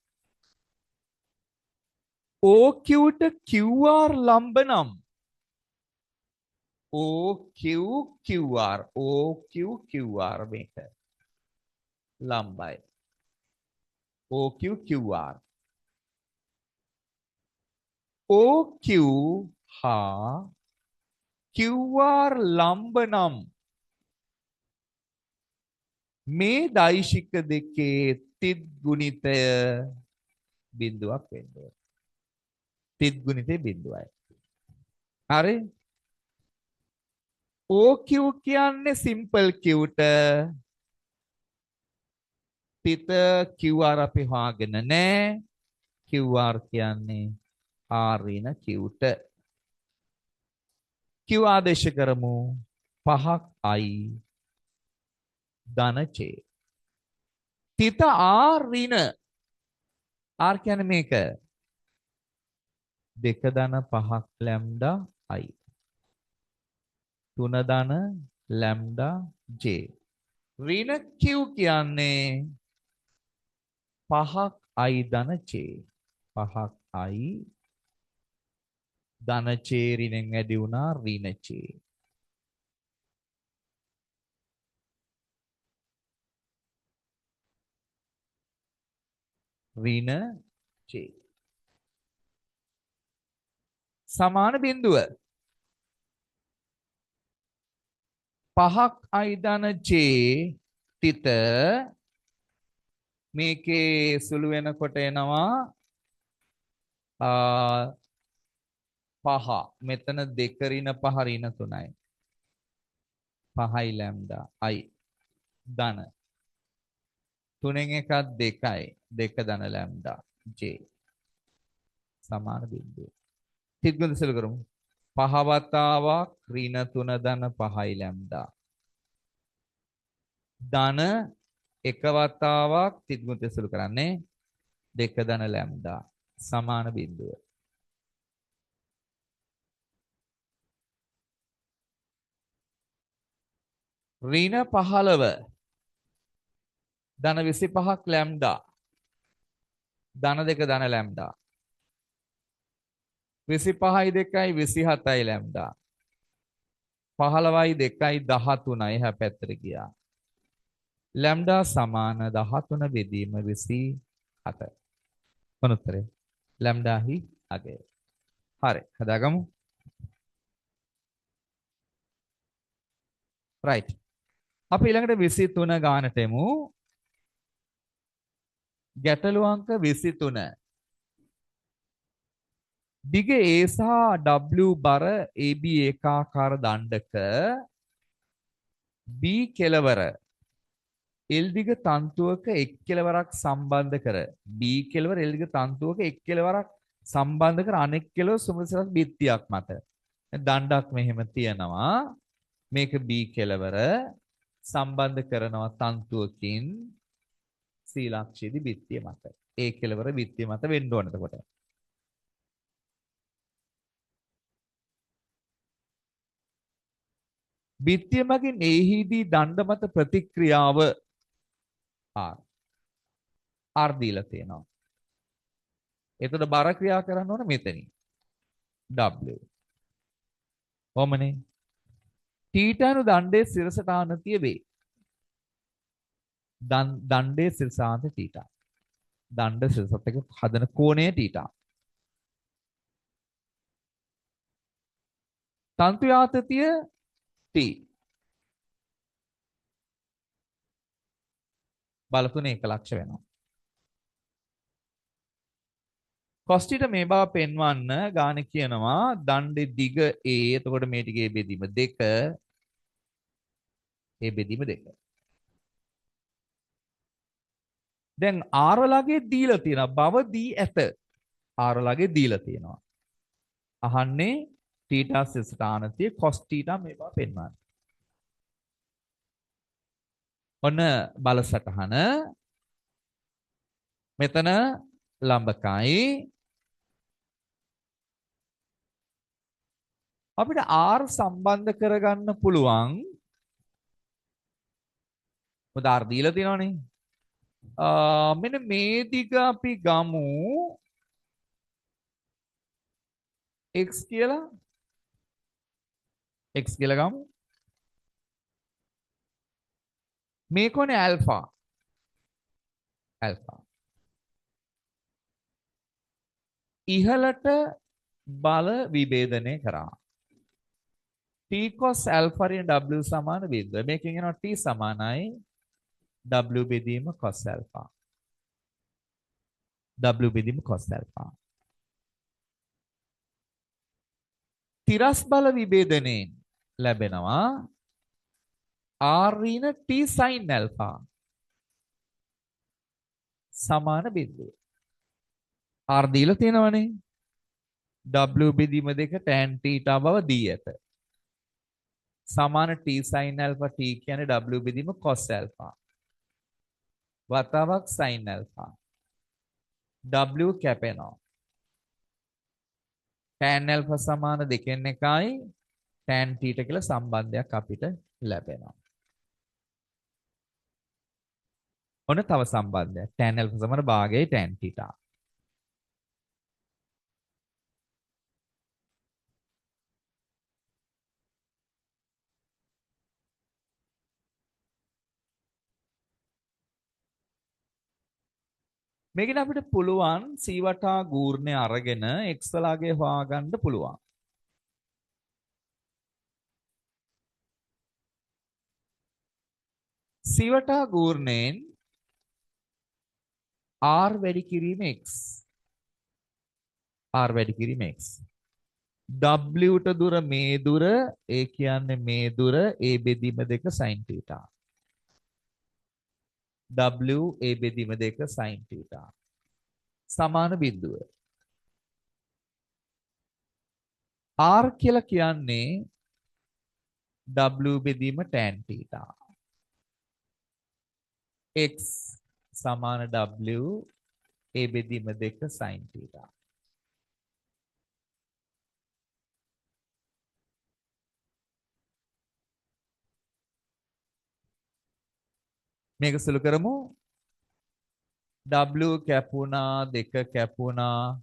OQ ට QR ලම්බ නම් OQ QR OQ QR මේක ලම්බයි. OQ QR OQ හා QR ලම්බ නම් මේ දෛශික දෙකේ තිත් ගුණිතය බිඳුවක් වෙන්න ඕනේ. තිත් ගුණිතේ බිඳුවයි. හරි? OQ කියන්නේ සිම්පල් Qට තිත QR අපි හොයාගෙන නැහැ. QR කියන්නේ R ඍණ Qට. Q ආදේශ කරමු 5යි ධන J. තිත R ඍණ R කියන්නේ මේක 2 ධන 5ක් ලැම්ඩා I. 3 ධන ලැම්ඩා J. ඍණ Q කියන්නේ 5යි ධන J. 5යි ධන J ඍණෙන් වැඩි වුණා ඍණ J. ඍණ J. සමාන බිඳුව 5යි ධන J තිත මේකේ සුළු වෙනකොට එනවා 5. මෙතන 2 ඍණ 5 ඍණ 3යි. 5යි ලැම්ඩා I ධන 3න් එකක් 2යි. 2 ධන ලැම්ඩා J. සමාන බිඳුව. තිත් ගුණ සුළු කරමු. 5 වතාවක් ඍණ 3 ධන 5යි ලැම්ඩා. ධන 1 වතාවක් තිත් ගුණ සුළු කරන්නේ 2 ධන ලැම්ඩා. සමාන බිඳුව. ඍණ 15 ධන 25ක් ලැම්ඩා. ධන 2 ධන ලැම්ඩා. 25යි 2යි 27යි ලැම්ඩා. 15යි 2යි 13යි එහා පැත්තට ගියා. ලැම්ඩා සමාන 13 බෙදීම 27. මොන උත්තරේ? ලැම්ඩාහි අගය. හරි හදාගමු. right. අපි ඊළඟට 23 ගානට එමු. ගැටළු අංක 23. දිග A සහ W බර AB ඒකාකාර දණ්ඩක B කෙළවර L දිග තන්තුවක එක් කෙළවරක් සම්බන්ධ කර B කෙළවර L දිග තන්තුවක එක් කෙළවරක් සම්බන්ධ කර අනෙක් කෙළවර සුමසරස් බිත්තියක් මත දණ්ඩක් මෙහෙම තියනවා මේක B කෙළවර සම්බන්ධ කරනවා තන්තුවකින් C ලක්ෂයේදී බිත්තිය මත A කෙළවර බිත්තිය මත වෙන්න ඕන එතකොට බිත්තිය මගින් එහිදී දණ්ඩ මත ප්‍රතික්‍රියාව R දීලා තියෙනවා. එතකොට බර ක්‍රියා කරන්න ඕන මෙතනින්. W. කොහමනේ? තීටානු දණ්ඩේ සිරසට ආනතිය වේ. දණ්ඩේ සිරසාන්ත තීටා. දණ්ඩ සිරසත් එක්ක හදන කෝණය තීටා. තන්තු යාතතිය T. බලතුනේ 1 ලක්ෂ වෙනවා. කොස්ටිට මේ බව පෙන්වන්න ගාන කියනවා දණ්ඩේ දිග A එතකොට මේ ටිකේ බෙදීම 2 ඒ බෙදීම 2. දැන් R ලගේ දීලා තියෙනවා බව දී ඇත. R ලගේ දීලා තියෙනවා. අහන්නේ තීටා සිස්ටානතිය කොස් තීටා මේ බව පෙන්වන්න. ඔන්න බලසටහන මෙතන ලම්බකයි අපිට R සම්බන්ධ කරගන්න පුළුවන් මොකද R දීලා තියෙනවනේ මෙන්න මේ දිග අපි ගමු x කියලා ගමු මේ කොනේ ඇල්ෆා ඉහළට බල විභේදනය කරා t cos alpha රින් w සමාන බිඳුව මේකෙන් එනවා t සමානයි w බෙදීම cos alpha w බෙදීම cos alpha තිරස් බල විභේදනයෙන් ලැබෙනවා r ඍණ t sin alpha සමාන බිඳුව R දීලා තියෙනවනේ W බෙදීම 2 tan θ බව දී ඇත සමාන t sin alpha t කියන්නේ W බෙදීම cos alpha වතාවක් sin alpha W කැපෙනවා tan alpha සමාන 2න් 1යි tan θ කියලා සම්බන්ධයක් අපිට ලැබෙනවා ඔන්න තව සම්බන්ධයක් tan alpha සමාන භාගයයි tan θ මේකෙන් අපිට පුළුවන් C වටා ගූර්ණය අරගෙන x ලාගේ හොයාගන්න පුළුවන්. C වටා ගූර්ණයෙන් R වැඩි කිරීම x. R වැඩි කිරීම x. W ට දුර මේ දුර ඒ කියන්නේ මේ දුර a බෙදීම 2 sin θ. W a බෙදීම 2 sin θ සමාන බිඳුව R කියලා කියන්නේ W බෙදීම tan θ x සමාන W a බෙදීම 2 sin θ මේක සුළු කරමු W කැපුණා 2 කැපුණා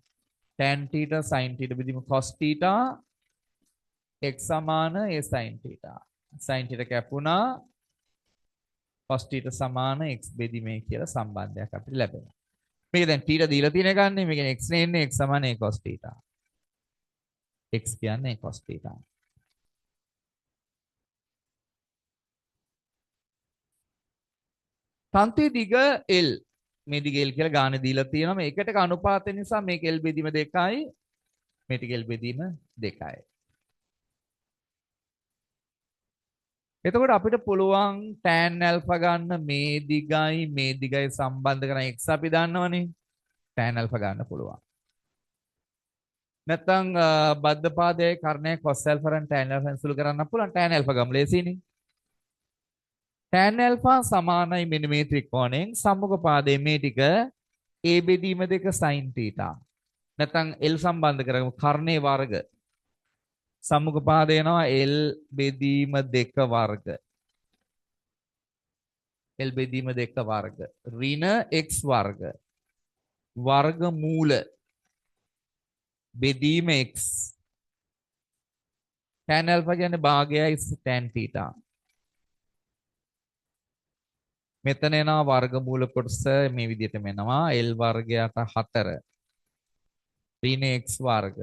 tan θ sin θ බෙදීම cos θ x සමාන a sin θ sin θ කැපුණා cos θ සමාන x බෙදීමේ කියලා සම්බන්ධයක් අපිට ලැබෙනවා මේක දැන් θ දීලා තියෙන ගන්නේ මේක x නේ ඉන්නේ x සමාන a cos θ x කියන්නේ a cos θ තන්තුවේ දිග L මේ දිග L කියලා ගාන දීලා තියෙනවා මේකට අනුපාතය නිසා මේක L බෙදීම 2යි මේ ටික L බෙදීම 2යි එතකොට අපිට පුළුවන් tan alpha ගන්න මේ දිගයි සම්බන්ධ කරන x අපි දන්නවනේ. tan alpha ගන්න පුළුවන්. නැත්නම් බද්ධ පාදයේ කර්ණයේ cos alpha and tan alpha සුළු කරන්න පුළුවන්. tan alpha ගමු ලේසියිනේ. tan alpha සමානයි මෙන්න මේ ත්‍රිකෝණයෙන් සම්මුඛ පාදයේ මේ ටික a බෙදීම 2 sin theta. නැත්නම් l සම්බන්ධ කරගමු කර්ණයේ වර්ග. සම්මුඛ පාදය එනවා l බෙදීම 2 වර්ග. l බෙදීම 2 වර්ග. ඍණ x වර්ග. වර්ග මූල බෙදීම x. tan alpha කියන්නේ භාගයයි tan theta. මෙතන එනවා වර්ගමූල කොටස මේ විදිහටම එනවා l වර්ගයට 4 ඍණ x වර්ග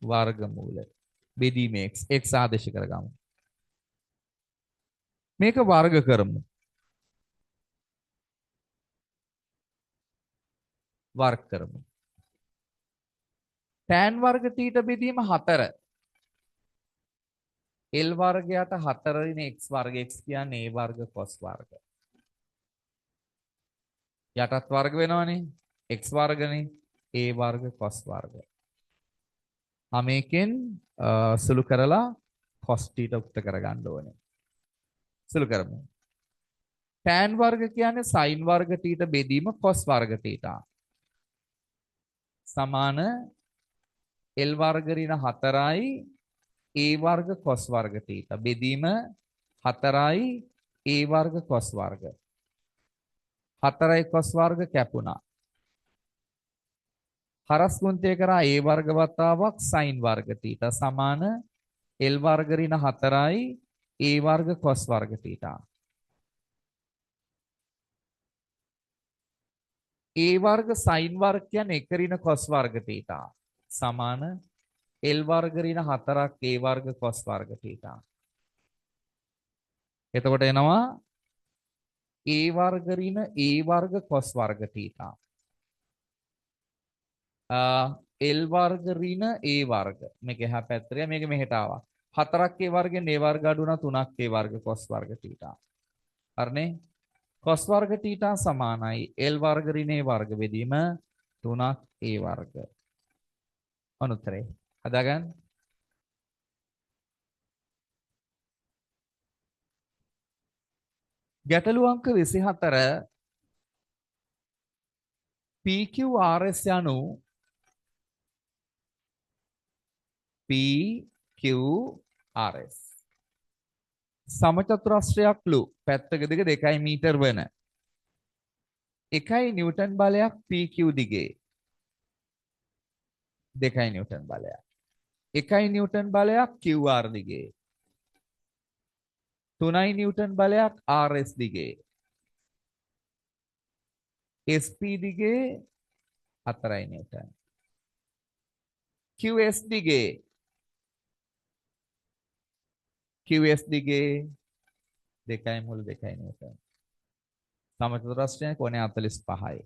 වර්ගමූල බෙදීම x ආදේශ කරගමු. මේක වර්ග කරමු. වර්ග කරමු. tan වර්ග θ බෙදීම 4 l වර්ගයට 4 ඍණ x වර්ග x කියන්නේ a වර්ග cos වර්ග. යටත් වර්ග වෙනවනේ x වර්ගනේ a වර්ග cos වර්ග. මේකෙන් සුළු කරලා cos θ උක්ත කරගන්න ඕනේ. සුළු කරමු. tan වර්ග කියන්නේ sin වර්ග θ බෙදීම cos වර්ග θ. සමාන l වර්ග ඍණ 4යි a වර්ග cos වර්ග θ බෙදීම 4යි a වර්ග cos වර්ග. 4යි cos වර්ග කැපුණා. හරස් ගුණිතය කරා a වර්ග වතාවක් sin වර්ග θ සමාන l වර්ග ඍණ 4යි a වර්ග cos වර්ග θ. a වර්ග sin වර්ග කියන්නේ 1 ඍණ cos වර්ග θ සමාන l වර්ග ඍණ 4ක් a වර්ග cos වර්ග θ. එතකොට එනවා a වර්ග ඍණ a වර්ග cos වර්ග θ. l වර්ග ඍණ a වර්ග මේක එහා පැත්තට මේක මෙහෙට ආවා. 4ක් a වර්ගෙන් a වර්ග අඩු වුණා 3ක් a වර්ග cos වර්ග θ. හරිනේ? cos වර්ග θ සමානයි l වර්ග ඍණ a වර්ග බෙදීම 3ක් a වර්ග. අනුත්තරේ හදාගන්න. ගැටළු අංක 24 PQRS යනු PQRS සමචතුරස්‍රයක්ලු පැත්තක දිග 2 මීටර වන 1 නිව්ටන් බලයක් PQ දිගේ 2 නිව්ටන් බලයක් 1 නිව්ටන් බලයක් QR දිගේ 3 නිව්ටන් බලයක් RS දිගේ SP දිගේ 4 නිව්ටන් QS දිගේ දෙකයි මුල 2 නිව්ටන්. සමචතුරස්‍රය කොණය 45යි.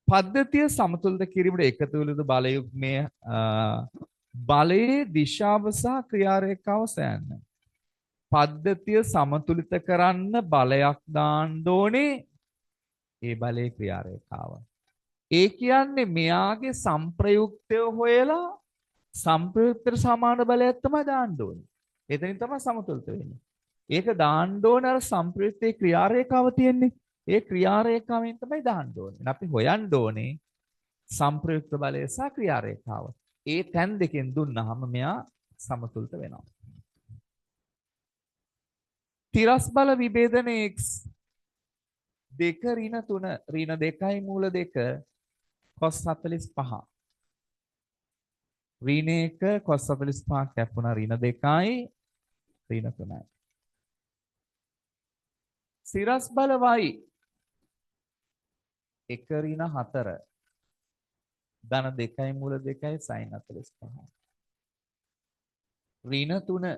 පද්ධතිය සමතුලිත කිරීමට එකතු වූ බලයුග්මය බලයේ දිශාව සහ ක්‍රියාරේඛාව සොයන්න. පද්ධතිය සමතුලිත කරන්න බලයක් දාන්න ඕනේ. ඒ බලයේ ක්‍රියාරේඛාව. ඒ කියන්නේ මෙයාගේ සංප්‍රයුක්තය හොයලා සංප්‍රයුක්තට සමාන බලයක් තමයි දාන්න ඕනේ. එතනින් තමයි සමතුලිත වෙන්නේ. ඒක දාන්න ඕන අර සංප්‍රයුක්තයේ ක්‍රියාරේඛාව තියෙන්නේ. ඒ ක්‍රියාරේඛාවෙන් තමයි දාන්න ඕනේ. අපි හොයන්න ඕනේ සංප්‍රයුක්ත බලය සහ ක්‍රියාරේඛාව. ඒ තැන් දෙකෙන් දුන්නාම මෙයා සමතුලිත වෙනවා. තිරස් බල විභේදන x 2 ඍණ 3 ඍණ 2යි මූල 2 cos 45 ඍණ 1 cos 45 කැපුණා ඍණ 2යි ඍණ 3යි. සිරස් බල y 1 ඍණ 4 ධන 2යි මූල 2යි sin 45 ඍණ 3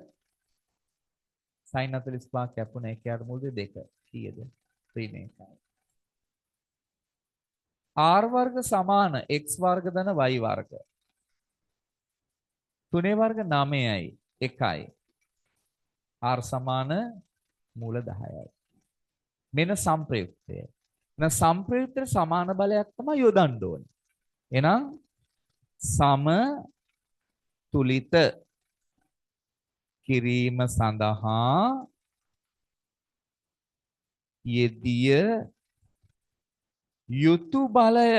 sin 45 කැපුණ 1 යට මූල 2 කීයද? ඍණ 1යි. r වර්ග සමාන x වර්ග ධන y වර්ග 3 වර්ග 9යි 1යි R සමාන මූල 10යි. මෙන්න සංප්‍රයුක්තය. එහෙනම් සංප්‍රයුක්තේ සමාන බලයක් තමයි යොදන්න ඕනේ. එහෙනම් සම තුලිත කිරීම සඳහා යෙදිය යුතු බලය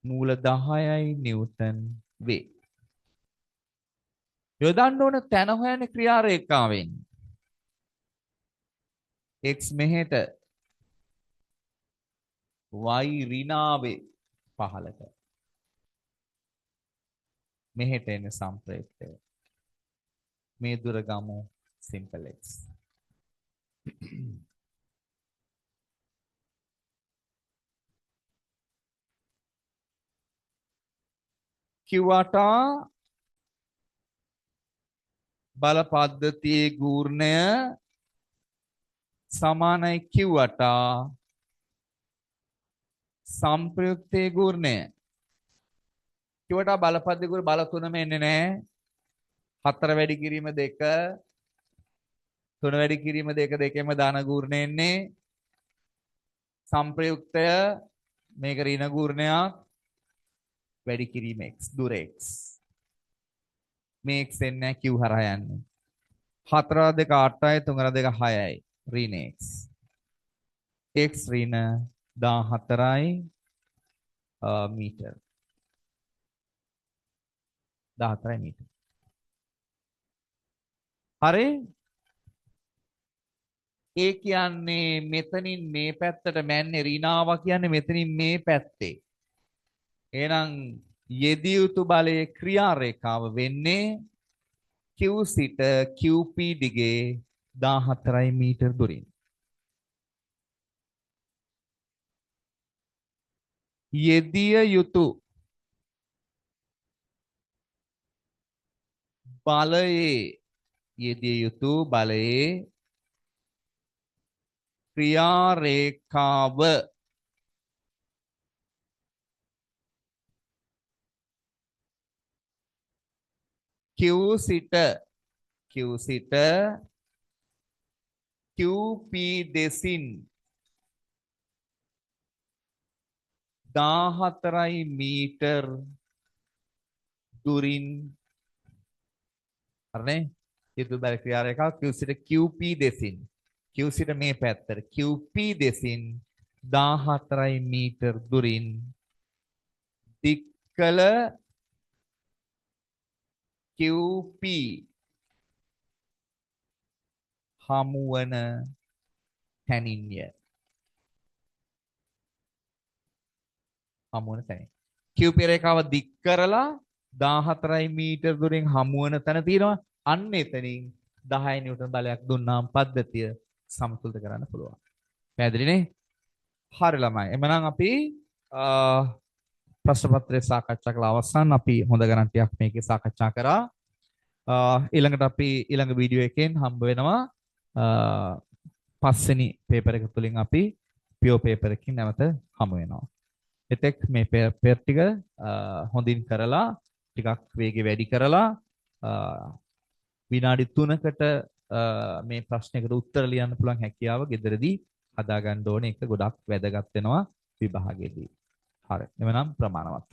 මූල 10යි නිව්ටන් වේ. යොදන්න ඕන තැන හොයන්නේ ක්‍රියා රේඛාවෙන්. x මෙහෙට y ඍණාවේ 15ට. මෙහෙට එන සංප්‍රයුක්තය. මේ දුර ගමු simple x. q8 බල පද්ධතියේ ගූර්ණය සමානයි q8 සංප්‍රයුක්තයේ ගූර්ණය. q8 බල පද්ධතියේ ගූර්ණ බල තුනම එන්නේ නැහැ. 4 වැඩි කිරීම 2 3 වැඩි කිරීම 2 දෙකෙම දාන ගූර්ණය එන්නේ. සංප්‍රයුක්තය මේක ඍණ ගූර්ණයක් වැඩි කිරීම x දුර x. මේ x එන්නේ q හරහා යන්නේ. 4 2 8යි 3 2 6යි ඍණ x. x ඍණ 14යි මීටර. 14යි මීටර. හරි. ඒ කියන්නේ මෙතනින් මේ පැත්තට මැන්නේ ඍණාව කියන්නේ මෙතනින් මේ පැත්තේ. එහෙනම් යෙදිය යුතු බලයේ ක්‍රියා රේඛාව වෙන්නේ q සිට qp දිගේ 14යි මීටර දුරින්. යෙදිය යුතු බලයේ ක්‍රියා රේඛාව q සිට qp දෙසින් 14යි මීටර දුරින් හරිනේ. යෙදු බල ක්‍රියා රේඛාව q සිට qp දෙසින් q සිට මේ පැත්තට qp දෙසින් 14යි මීටර දුරින් දික් කළ QP හමුවන තැනින්ය. QP රේඛාව දික් කරලා 14යි මීටර දුරින් හමුවන තැන තියෙනවා. අන්න එතනින් 10 නිව්ටන් බලයක් දුන්නාම පද්ධතිය සමතුලිත කරන්න පුළුවන්. පැහැදිලිනේ? හරි ළමයි. එමනම් අපි ප්‍රශ්න පත්‍රය සාකච්ඡා කළ අවසන් අපි හොඳ ගණන් ටිකක් මේකේ සාකච්ඡා කරා. ඊළඟට අපි ඊළඟ වීඩියෝ එකෙන් හම්බ වෙනවා. පස්වෙනි පේපර් එක තුලින් අපි පියෝ පේපර් එකකින් නැවත හමු වෙනවා. එතෙක් මේ පේපර් ටික හොඳින් කරලා ටිකක් වේගය වැඩි කරලා විනාඩි 3කට මේ ප්‍රශ්නයකට උත්තර ලියන්න පුළුවන් හැකියාව ගෙදරදී හදා ගන්න ඕනේ. ඒක ගොඩක් වැදගත් වෙනවා විභාගයේදී. හරි. එවනම් ප්‍රමාණවත්.